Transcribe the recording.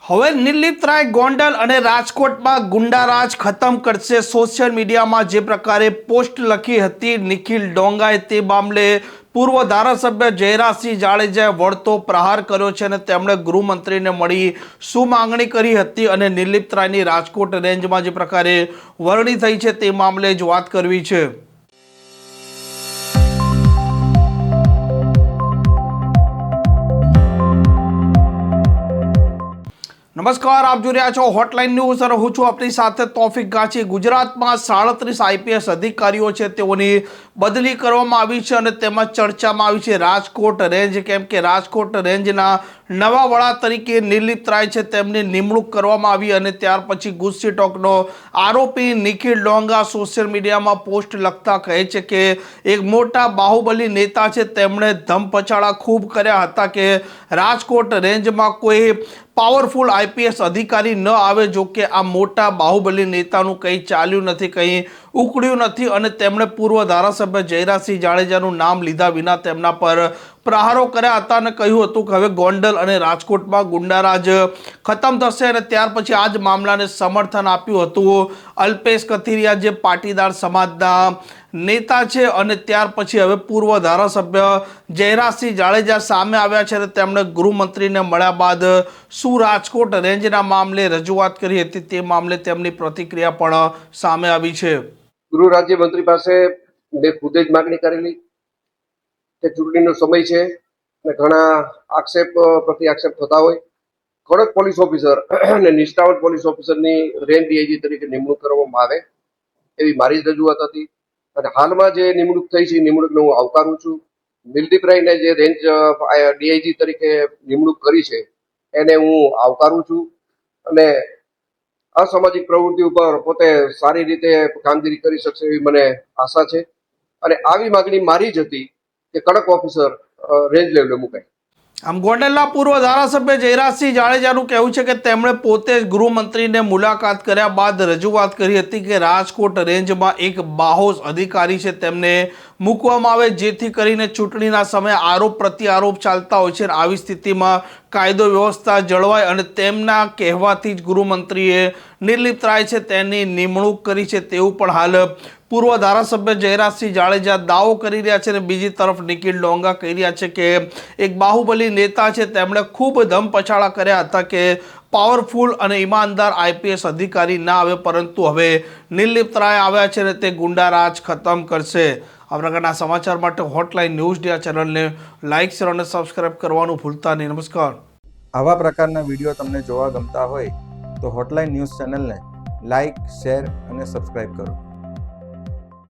હવે નિર્લિપ્ત રાય ગોંડલ અને રાજકોટમાં ગુંડારાજ ખતમ કરશે। સોશિયલ મીડિયામાં જે પ્રકારે પોસ્ટ લખી હતી નિખિલ ડોંગાએ, તે મામલે પૂર્વ ધારાસભ્ય જયરાજસિંહ જાડેજાએ વળતો પ્રહાર કર્યો છે અને તેમણે ગૃહમંત્રીને મળી શું માંગણી કરી હતી અને નિર્લિપ્ત રાયની રાજકોટ રેન્જમાં જે પ્રકારે વરણી થઈ છે તે મામલે જ વાત કરવી છે। નમસ્કાર, આપ જોઈ રહ્યા છો હોટલાઇન ન્યૂઝ અને હું છું આપની સાથે તોફિક ગાંચી। ગુજરાતમાં 37 આઈપીએસ અધિકારીઓ છે તેઓની બદલી કરવામાં આવી છે અને તેમાં ચર્ચામાં આવી છે રાજકોટ રેન્જ, કેમ કે રાજકોટ રેન્જના નવા વડા તરીકે નિર્લિપ્ત રાય છે તેમની નિમણૂક કરવામાં આવી અને ત્યાર પછી ગુસ્સી ટોકનો આરોપી નિખિલ ડોંગા સોશિયલ મીડિયામાં પોસ્ટ લખતા કહે છે કે એક મોટા બાહુબલી નેતા છે, તેમણે ધમપછાડા ખૂબ કર્યા હતા કે રાજકોટ રેન્જમાં કોઈ પાવરફુલ આઈપીએસ અધિકારી ન આવે। જો કે આ મોટા બાહુબલી નેતાનું કંઈ ચાલ્યું નથી, કંઈ ઉકળ્યું નથી અને તેમણે પૂર્વ ધારાસભ્ય જયરાજસિંહ જાડેજાનું નામ લીધા વિના તેમના પર પ્રહારો કર્યા હતા અને કહ્યું હતું કે હવે ગોંડલ અને રાજકોટમાં ગુંડારાજ ખતમ થશે અને ત્યાર પછી આ જ મામલાને સમર્થન આપ્યું હતું અલ્પેશ કથિરિયા, જે પાટીદાર સમાજના નેતા છે અને ત્યાર પછી હવે પૂર્વ ધારાસભ્ય જયરાજસિંહ જાડેજા સામે આવ્યા છે અને તેમણે ગૃહમંત્રીને મળ્યા બાદ શું રાજકોટ રેન્જના મામલે રજૂઆત કરી હતી તે મામલે તેમની પ્રતિક્રિયા પણ સામે આવી છે। ગૃહ રાજ્યમંત્રી પાસે મેં ખુદ જ માગણી કરેલી કે ચૂંટણીનો સમય છે અને ઘણા પ્રતિ આક્ષેપ થતા હોય, કડક પોલીસ ઓફિસર અને નિષ્ઠાવંત પોલીસ ઓફિસરની રેન્જ ડીઆઈજી તરીકે નિમણૂક કરવામાં આવે એવી મારી જ રજૂઆત હતી અને હાલમાં જે નિમણૂક થઈ છે એ નિમણૂકને હું આવકારું છું। નિર્લિપ્ત રાયને જે રેન્જ ડીઆઈજી તરીકે નિમણૂક કરી છે એને હું આવકારું છું અને અસામાજિક પ્રવૃત્તિ ઉપર પોતે સારી રીતે કામગીરી કરી શકશે એવી મને આશા છે અને આવી માગણી મારી જ હતી કે કડક ઓફિસર રેન્જ લેવલે મુકાય। આમ ગોંડલના પૂર્વ ધારાસભ્ય જયરાજસિંહ જાડેજાનું કહેવું છે કે તેમણે પોતે જ ગૃહમંત્રીને મુલાકાત કર્યા બાદ રજૂઆત કરી હતી કે રાજકોટ રેન્જમાં એક બાહોશ અધિકારી છે તેમને મૂકવામાં આવે, જેથી કરીને ચૂંટણીના સમયે આરોપ પ્રત્યારોપ ચાલતા હોય છે। આવી સ્થિતિમાં કાયદો વ્યવસ્થા જળવાય અને તેમના કહેવાથી જ ગૃહમંત્રીએ નિર્લિપ્ત રાય છે તેની નિમણૂક કરી છે તેવું પણ હાલ પૂર્વ ધારાસભ્ય જયરાજસિંહ જાડેજા દાવો કરી રહ્યા છે અને બીજી તરફ નિખિલ ડોંગા કહી રહ્યા છે કે એક બાહુબલી નેતા છે, તેમણે ખૂબ ધમપછાડા કર્યા હતા કે પાવરફુલ અને ઈમાનદાર આઈપીએસ અધિકારી ના આવે, પરંતુ હવે નિર્લિપ્ત રાય આવ્યા છે અને તે ગુંડારાજ ખતમ કરશે। આ પ્રકારના સમાચાર માટે હોટલાઇન ન્યૂઝ ડે ચેનલને લાઇક, શેર અને સબસ્ક્રાઇબ કરવાનું ભૂલતા નહીં। નમસ્કાર। આવા પ્રકારના વિડીયો તમને જોવા ગમતા હોય તો હોટલાઇન ન્યૂઝ ચેનલને લાઇક, શેર અને સબસ્ક્રાઇબ કરો।